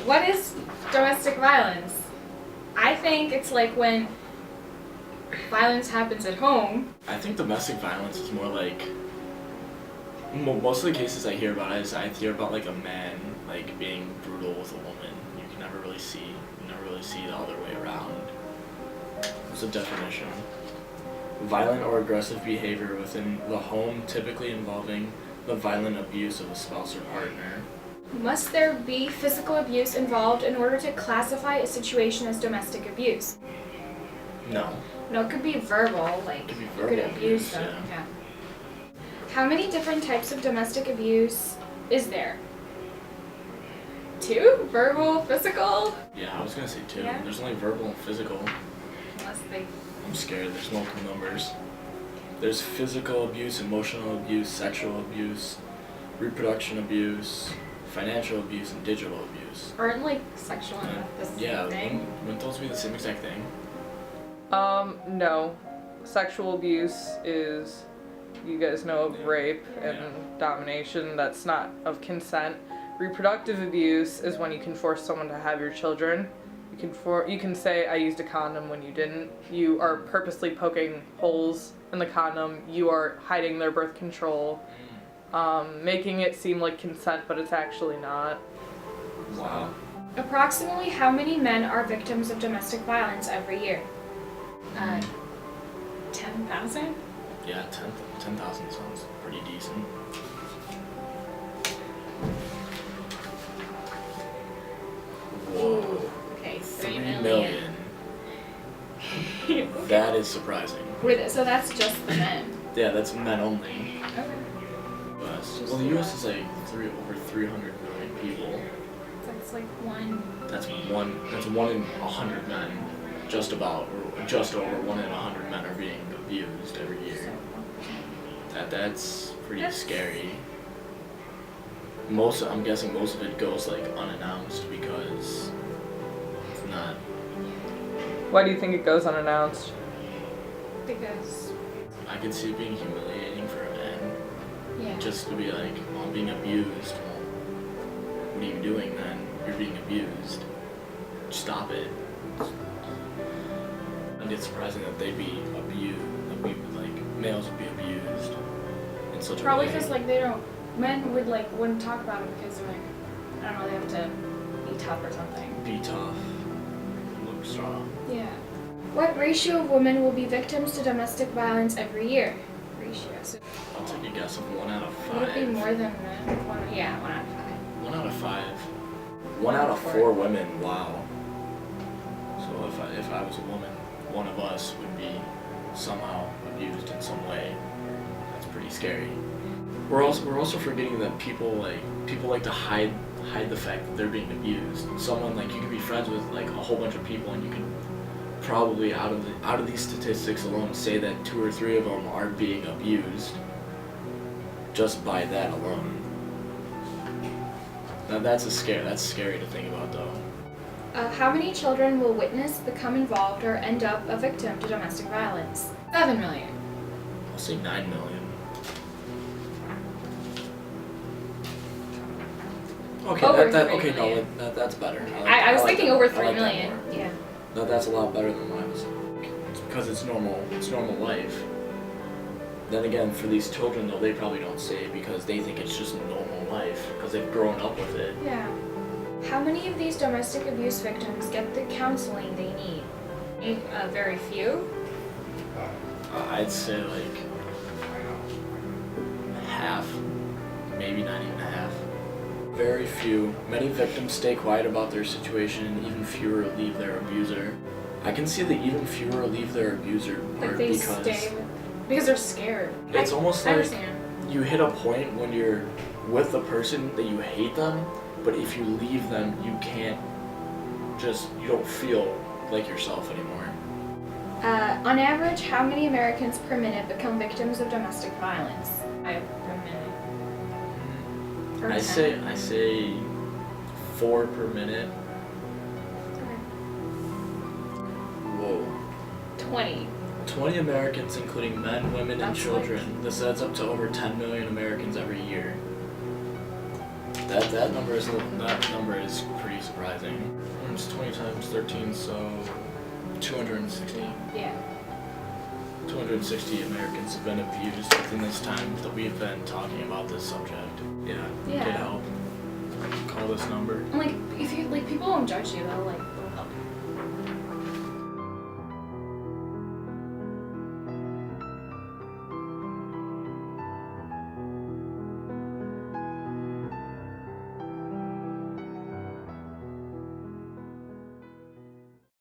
What is domestic violence? I think it's like when violence happens at home. I think domestic violence is more like most of the cases I hear about is I hear about like a man like being brutal with a woman. You never really see the other way around. What's the definition? Violent or aggressive behavior within the home, typically involving the violent abuse of a spouse or partner. Must there be physical abuse involved in order to classify a situation as domestic abuse? No. No, it could be verbal, like It could be you verbal could abuse abuse, them. yeah. How many different types of domestic abuse is there? 2? Verbal, physical? Yeah, I was gonna say 2. Yeah. There's only verbal and physical. Unless they... I'm scared. There's multiple numbers. There's physical abuse, emotional abuse, sexual abuse, reproduction abuse, financial abuse, and digital abuse. Aren't like sexual and the same Yeah, thing? wouldn't those be the same exact thing? No. Sexual abuse is, you guys know of rape and domination. That's not of consent. Reproductive abuse is when you can force someone to have your children. You can say, I used a condom when you didn't. You are purposely poking holes in the condom. You are hiding their birth control. Making it seem like consent, but it's actually not. Wow. Approximately how many men are victims of domestic violence every year? 10,000? Yeah, 10,000 sounds pretty decent. Whoa. Okay, 3 million. That is surprising. So that's just the men. Yeah, that's men only. Okay. US. Well, the US is like over 300 million people. That's like one. That's one in 100 men. Just about, or just over 1 in 100 men are being abused every year. That's pretty scary. I'm guessing most of it goes like unannounced because it's not. Why do you think it goes unannounced? Because. I could see it being humiliating for a man. Yeah. Just to be like, well, I'm being abused. Well, what are you doing then? You're being abused. Stop it. And it's surprising that they'd be abused. Like males would be abused in such Probably a way. because like they don't. Men wouldn't talk about it because they're like, I don't know, they have to be tough or something. Be tough. Look strong. Yeah. What ratio of women will be victims to domestic violence every year? Ratio. So I'll take a guess of 1 out of 5. would it be more than men? 1 out of 5. 1 out of 5. 1 out of 4 women. Wow. So if I was a woman, one of us would be somehow abused in some way. That's pretty scary. We're also forgetting that people like to hide the fact that they're being abused. Someone like you can be friends with like a whole bunch of people and you can probably out of these statistics alone say that 2 or 3 of them are being abused just by that alone. Now that's scary to think about though. How many children will witness, become involved, or end up a victim to domestic violence? 7 million. I'll say 9 million. Okay, Over that 3 okay, million. no, that's better. I was thinking over 3 I like that million. more. Yeah. No, that's a lot better than what I was. It's because it's normal life. Then again, for these children though, they probably don't say it because they think it's just normal life because they've grown up with it. Yeah. How many of these domestic abuse victims get the counseling they need? Very few. I'd say like half, maybe not even half. Very few. Many victims stay quiet about their situation, and even fewer leave their abuser. I can see the even fewer leave their abuser part Like they because they're scared. It's almost like understand. you hit a point when you're with the person that you hate them, but if you leave them, you don't feel like yourself anymore. On average, how many Americans per minute become victims of domestic violence? 5 per minute. Or I 10. say 4 per minute. Okay. Whoa. 20. 20 Americans, including men, women, and That's children. This adds up to over 10 million Americans every year. That number is pretty surprising. It's 20 times 13, so 260. Yeah. 260 Americans have been abused within this time that we've been talking about this subject. Yeah. Yeah. Get help. Call this number. And like, if you like, people won't judge you. They'll like